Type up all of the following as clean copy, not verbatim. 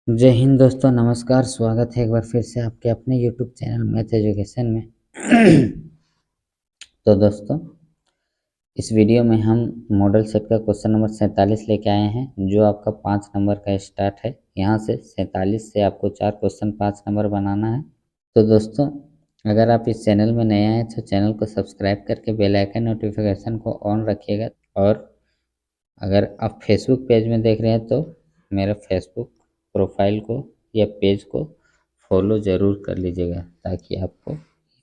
जय हिंद दोस्तों, नमस्कार। स्वागत है एक बार फिर से आपके अपने यूट्यूब चैनल मैथ एजुकेशन में। तो दोस्तों, इस वीडियो में हम मॉडल सेट का क्वेश्चन नंबर 47 लेके आए हैं, जो आपका 5 नंबर का स्टार्ट है। यहाँ से 47 से आपको 4 क्वेश्चन 5 नंबर बनाना है। तो दोस्तों, अगर आप इस चैनल में नए आए तो चैनल को सब्सक्राइब करके बेल आइकन नोटिफिकेशन को ऑन रखिएगा। और अगर आप फेसबुक पेज में देख रहे हैं तो मेरा फेसबुक प्रोफाइल को या पेज को फॉलो ज़रूर कर लीजिएगा, ताकि आपको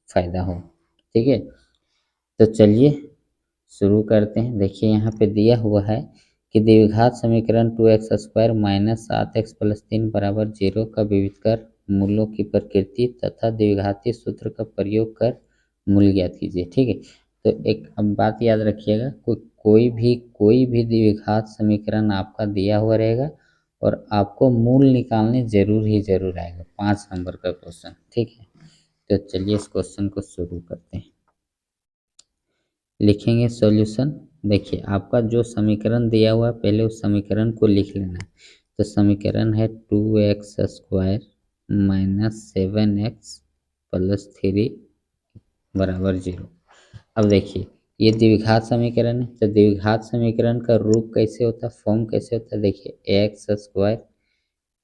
फ़ायदा हो। ठीक है, तो चलिए शुरू करते हैं। देखिए, यहाँ पे दिया हुआ है कि द्विघात समीकरण 2x² माइनस 7x प्लस 3 बराबर 0 का विविध कर मूलों की प्रकृति तथा द्विघाती सूत्र का प्रयोग कर मूल ज्ञात कीजिए। ठीक है, तो एक अब बात याद रखिएगा, कोई भी द्विघात समीकरण आपका दिया हुआ रहेगा और आपको मूल निकालने जरूर आएगा। 5 नंबर का क्वेश्चन। ठीक है, तो चलिए इस क्वेश्चन को शुरू करते हैं। लिखेंगे सॉल्यूशन। देखिए, आपका जो समीकरण दिया हुआ है पहले उस समीकरण को लिख लेना है। तो समीकरण है 2x² माइनस 7x प्लस 3 बराबर 0। अब देखिए, ये द्विघात समीकरण है, तो द्विघात समीकरण का रूप कैसे होता है, फॉर्म कैसे होता है। देखिए, x²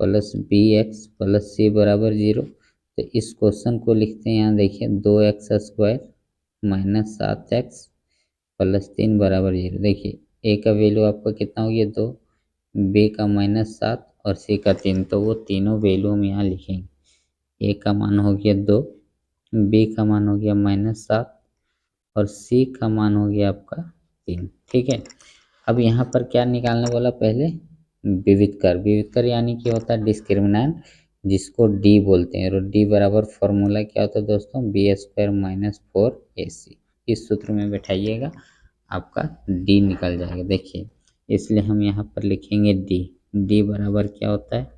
plus bx plus c बराबर 0। तो इस क्वेश्चन को लिखते हैं यहाँ। देखिए, 2x² माइनस 7x प्लस 3 बराबर 0। देखिए, ए का वैल्यू आपका कितना हो गया 2, बी का -7 और सी का 3। तो वो तीनों वैल्यू हम यहाँ लिखेंगे। ए का मान हो गया 2, बी का मान हो गया -7 और सी का मान हो गया आपका 3। ठीक है, अब यहाँ पर क्या निकालने वाला, पहले विविध कर। विविध कर यानी कि होता है डिस्क्रिमिनेंट, जिसको डी बोलते हैं। और डी बराबर फॉर्मूला क्या होता है दोस्तों, b² माइनस 4ac। इस सूत्र में बैठाइएगा, आपका डी निकल जाएगा। देखिए, इसलिए हम यहाँ पर लिखेंगे डी। डी बराबर क्या होता है,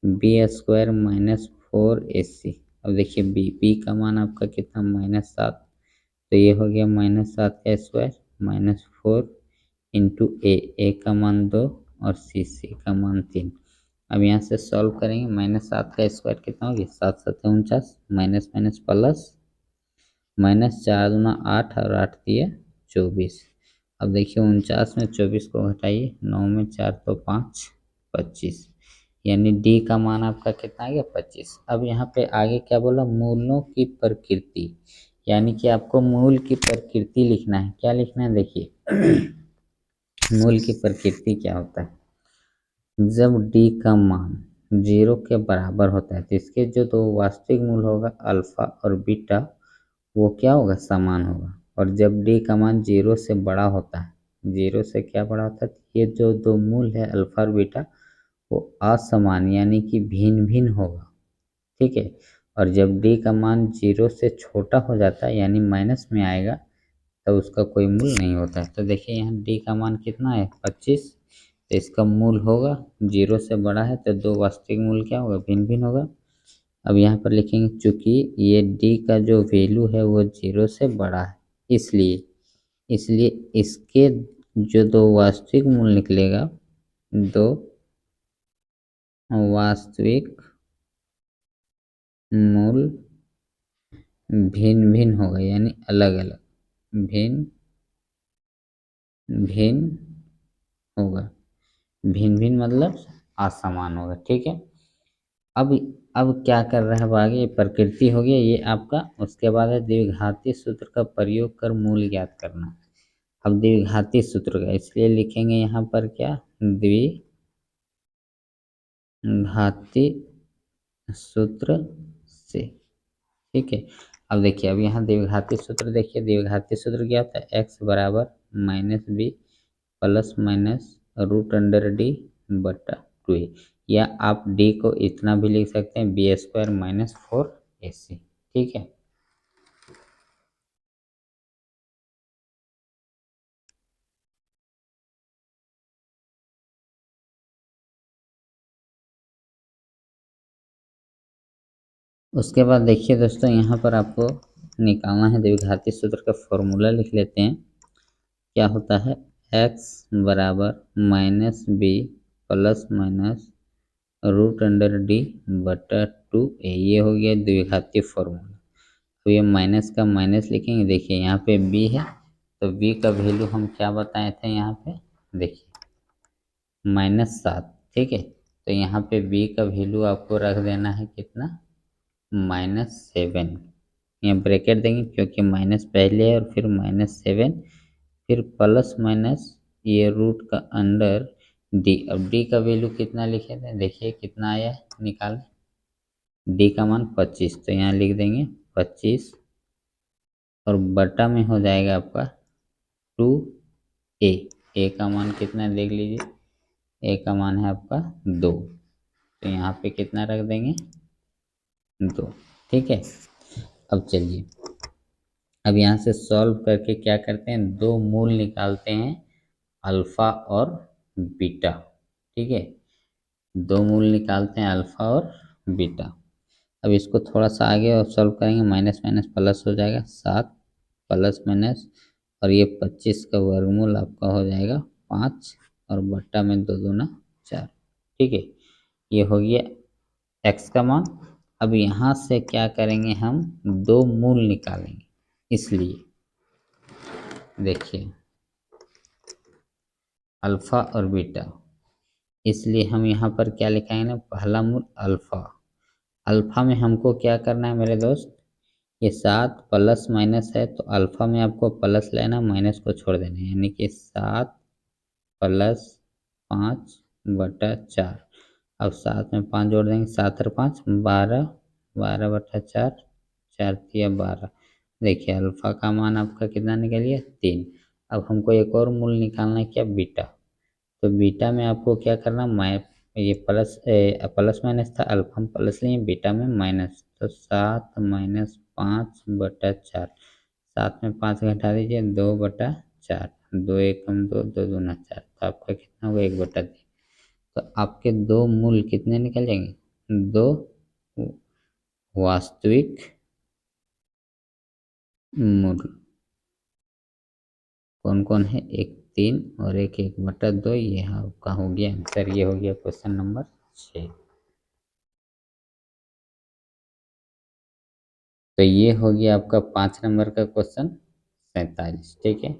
b² माइनस 4ac। अब देखिए, बी का मान आपका कितना, -7। तो ये हो गया -7 का स्क्वायर माइनस 4 इंटू ए का मान 2 और सी का मान 3। अब यहाँ से सॉल्व करेंगे। -7 का स्क्वायर कितना हो गया, 7 7 49, माइनस माइनस प्लस, -4 दूना 8 और 8 दिए 24। अब देखिए, 49 में 24 को घटाइए, 9 में 4 तो 5, 25। यानी डी का मान आपका कितना आ गया, 25। अब यहाँ पे आगे क्या बोला, मूलों की प्रकृति, यानी कि आपको मूल की प्रकृति लिखना है। क्या लिखना है, देखिए मूल की प्रकृति क्या होता है। जब डी का मान 0 के बराबर होता है तो इसके जो दो वास्तविक मूल होगा अल्फा और बीटा, वो क्या होगा, समान होगा। और जब डी का मान 0 से बड़ा होता है, 0 से क्या बड़ा होता है, ये जो दो मूल है अल्फा और बीटा, वो असमान यानी कि भिन्न भिन्न होगा। ठीक है, और जब डी का मान 0 से छोटा हो जाता है यानी माइनस में आएगा, तब उसका कोई मूल नहीं होता है। तो देखिए, यहाँ डी का मान कितना है, 25। तो इसका मूल होगा, 0 से बड़ा है तो दो वास्तविक मूल क्या होगा, भिन्न भिन्न होगा। अब यहाँ पर लिखेंगे, चूंकि ये डी का जो वैल्यू है वो 0 से बड़ा है, इसलिए इसलिए इसके जो दो वास्तविक मूल निकलेगा, दो वास्तविक मूल भिन्न भिन्न होगा, यानी अलग अलग, भिन्न भिन्न होगा। भिन्न भिन्न मतलब असमान होगा। ठीक है, अब अब क्या कर रहा है, अब आगे प्रकृति हो गया ये आपका। उसके बाद है द्विघाती सूत्र का प्रयोग कर मूल ज्ञात करना। अब द्विघाती सूत्र का, इसलिए लिखेंगे यहाँ पर क्या, द्विघाती सूत्र से। ठीक है, अब देखिए, अब यहाँ द्विघाती सूत्र देखिए, द्विघाती सूत्र क्या होता है, x बराबर -b प्लस माइनस √d बटा 2a। या आप d को इतना भी लिख सकते हैं, b² माइनस 4ac। ठीक है, उसके बाद देखिए दोस्तों, यहाँ पर आपको निकालना है द्विघाती सूत्र का फॉर्मूला। लिख लेते हैं, क्या होता है, x बराबर -b plus minus root under D बटा 2a, ये हो गया द्विघातीय फॉर्मूला। तो ये माइनस का माइनस लिखेंगे। देखिए यहाँ पे b है, तो b का वैल्यू हम क्या बताए थे यहाँ पे, देखिए -7, ठीक है। तो यहाँ पे b का वैल्यू आपको रख देना है कितना, -7। यहाँ ब्रैकेट देंगे क्योंकि माइनस पहले है और फिर -7, फिर प्लस माइनस ये रूट का अंडर डी। अब डी का वैल्यू कितना लिखे थे, देखिए कितना आया निकाल, डी का मान 25, तो यहाँ लिख देंगे 25 और बटा में हो जाएगा आपका 2a। ए का मान कितना देख लीजिए, ए का मान है आपका 2, तो यहाँ पे कितना रख देंगे 2, ठीक है। अब चलिए, अब यहाँ से सॉल्व करके क्या करते हैं, दो मूल निकालते हैं अल्फ़ा और बीटा, ठीक है। दो मूल निकालते हैं अल्फ़ा और बीटा। अब इसको थोड़ा सा आगे और सॉल्व करेंगे, माइनस माइनस प्लस हो जाएगा 7 प्लस माइनस, और ये 25 का वर्गमूल आपका हो जाएगा 5 और बट्टा में 2 दूना 4, ठीक है। ये हो गया x का मान। अब यहाँ से क्या करेंगे, हम दो मूल निकालेंगे, इसलिए देखिए अल्फ़ा और बीटा, इसलिए हम यहाँ पर क्या लिखाएंगे ना, पहला मूल अल्फ़ा। अल्फ़ा में हमको क्या करना है मेरे दोस्त, ये 7 प्लस माइनस है, तो अल्फ़ा में आपको प्लस लेना, माइनस को छोड़ देना, यानी कि 7 प्लस 5 बटा 4। अब 7 में 5 जोड़ देंगे, 7 और 5 12, 12 बटा 4, 4 तिया 12। देखिए अल्फ़ा का मान आपका कितना निकल गया 3। अब हमको एक और मूल निकालना है, क्या, बीटा। तो बीटा में आपको क्या करना, ये प्लस माइनस था, अल्फा में प्लस लिए, बीटा में माइनस, तो 7 माइनस 5 बटा 4। 7 में 5 घटा दीजिए, 2 बटा 4, 2 एकम 2, 2 दूना 4, तो आपका कितना होगा 1 बटा 3। तो आपके दो मूल कितने निकल जाएंगे, दो वास्तविक मूल। कौन कौन है, एक 3 और एक 1 बटा 2। ये आपका हो गया आंसर, ये हो गया क्वेश्चन नंबर 6। तो ये हो गया आपका 5 नंबर का क्वेश्चन 47, ठीक है।